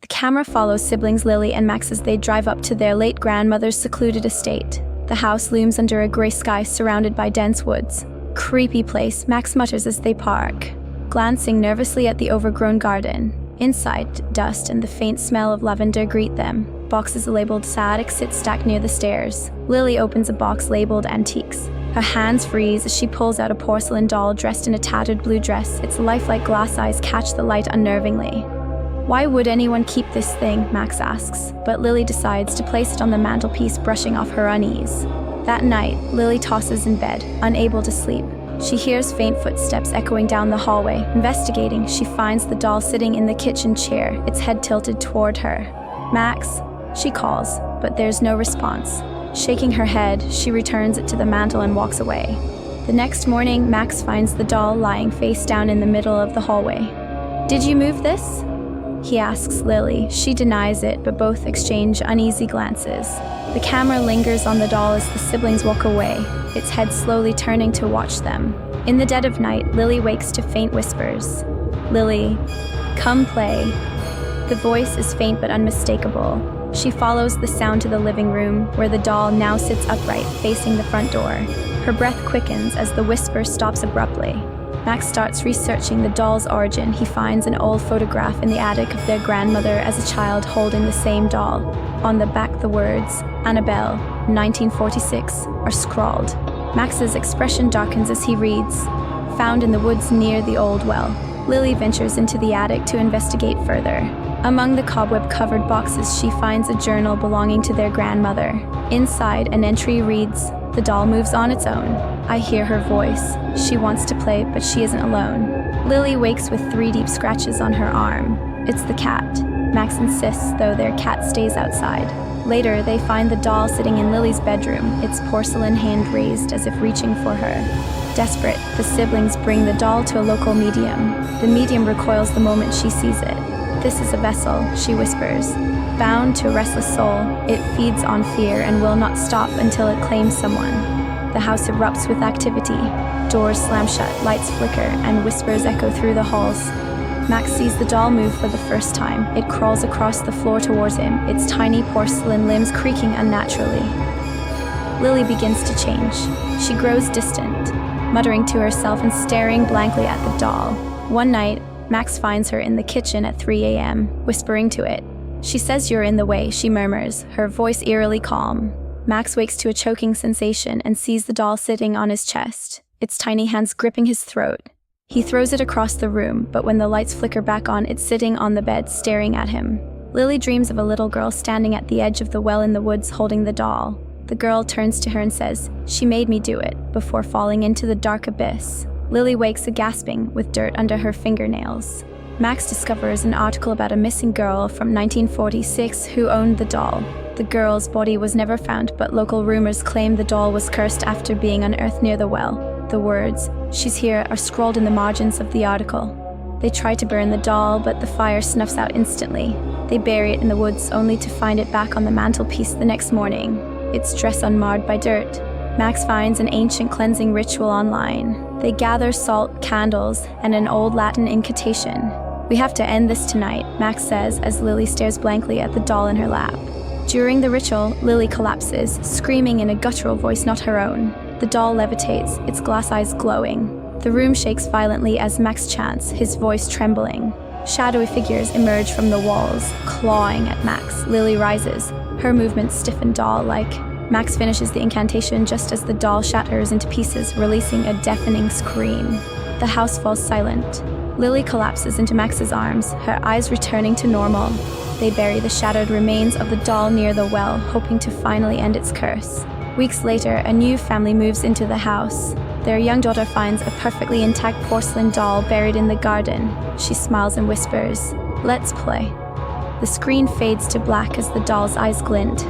The camera follows siblings Lily and Max as they drive up to their late grandmother's secluded estate. The house looms under a gray sky surrounded by dense woods. Creepy place, Max mutters as they park, glancing nervously at the overgrown garden. Inside, dust and the faint smell of lavender greet them. Boxes labeled Sad sit stacked near the stairs. Lily opens a box labeled Antiques. Her hands freeze as she pulls out a porcelain doll dressed in a tattered blue dress. Its lifelike glass eyes catch the light unnervingly. Why would anyone keep this thing? Max asks, but Lily decides to place it on the mantelpiece, brushing off her unease. That night, Lily tosses in bed, unable to sleep. She hears faint footsteps echoing down the hallway. Investigating, she finds the doll sitting in the kitchen chair, its head tilted toward her. Max, she calls, but there's no response. Shaking her head, she returns it to the mantel and walks away. The next morning, Max finds the doll lying face down in the middle of the hallway. "Did you move this?" he asks Lily. She denies it, but both exchange uneasy glances. The camera lingers on the doll as the siblings walk away, its head slowly turning to watch them. In the dead of night, Lily wakes to faint whispers. "Lily, come play." The voice is faint but unmistakable. She follows the sound to the living room, where the doll now sits upright, facing the front door. Her breath quickens as the whisper stops abruptly. Max starts researching the doll's origin. He finds an old photograph in the attic of their grandmother as a child holding the same doll. On the back, the words, "Annabelle, 1946, are scrawled. Max's expression darkens as he reads, "Found in the woods near the old well." Lily ventures into the attic to investigate further. Among the cobweb-covered boxes, she finds a journal belonging to their grandmother. Inside, an entry reads, "The doll moves on its own. I hear her voice. She wants to play, but she isn't alone." Lily wakes with 3 deep scratches on her arm. It's the cat. Max insists, though their cat stays outside. Later, they find the doll sitting in Lily's bedroom, its porcelain hand raised as if reaching for her. Desperate, the siblings bring the doll to a local medium. The medium recoils the moment she sees it. "This is a vessel," she whispers. "Bound to a restless soul, it feeds on fear and will not stop until it claims someone." The house erupts with activity. Doors slam shut, lights flicker, and whispers echo through the halls. Max sees the doll move for the first time. It crawls across the floor towards him, its tiny porcelain limbs creaking unnaturally. Lily begins to change. She grows distant, muttering to herself and staring blankly at the doll. One night, Max finds her in the kitchen at 3 a.m., whispering to it. "She says you're in the way," she murmurs, her voice eerily calm. Max wakes to a choking sensation and sees the doll sitting on his chest, its tiny hands gripping his throat. He throws it across the room, but when the lights flicker back on, it's sitting on the bed, staring at him. Lily dreams of a little girl standing at the edge of the well in the woods holding the doll. The girl turns to her and says, "She made me do it," before falling into the dark abyss. Lily wakes gasping, with dirt under her fingernails. Max discovers an article about a missing girl from 1946 who owned the doll. The girl's body was never found, but local rumors claim the doll was cursed after being unearthed near the well. The words, "She's here," are scrawled in the margins of the article. They try to burn the doll, but the fire snuffs out instantly. They bury it in the woods, only to find it back on the mantelpiece the next morning, its dress unmarred by dirt. Max finds an ancient cleansing ritual online. They gather salt, candles, and an old Latin incantation. "We have to end this tonight," Max says as Lily stares blankly at the doll in her lap. During the ritual, Lily collapses, screaming in a guttural voice not her own. The doll levitates, its glass eyes glowing. The room shakes violently as Max chants, his voice trembling. Shadowy figures emerge from the walls, clawing at Max. Lily rises, her movements stiff and doll-like. Max finishes the incantation just as the doll shatters into pieces, releasing a deafening scream. The house falls silent. Lily collapses into Max's arms, her eyes returning to normal. They bury the shattered remains of the doll near the well, hoping to finally end its curse. Weeks later, a new family moves into the house. Their young daughter finds a perfectly intact porcelain doll buried in the garden. She smiles and whispers, "Let's play." The screen fades to black as the doll's eyes glint.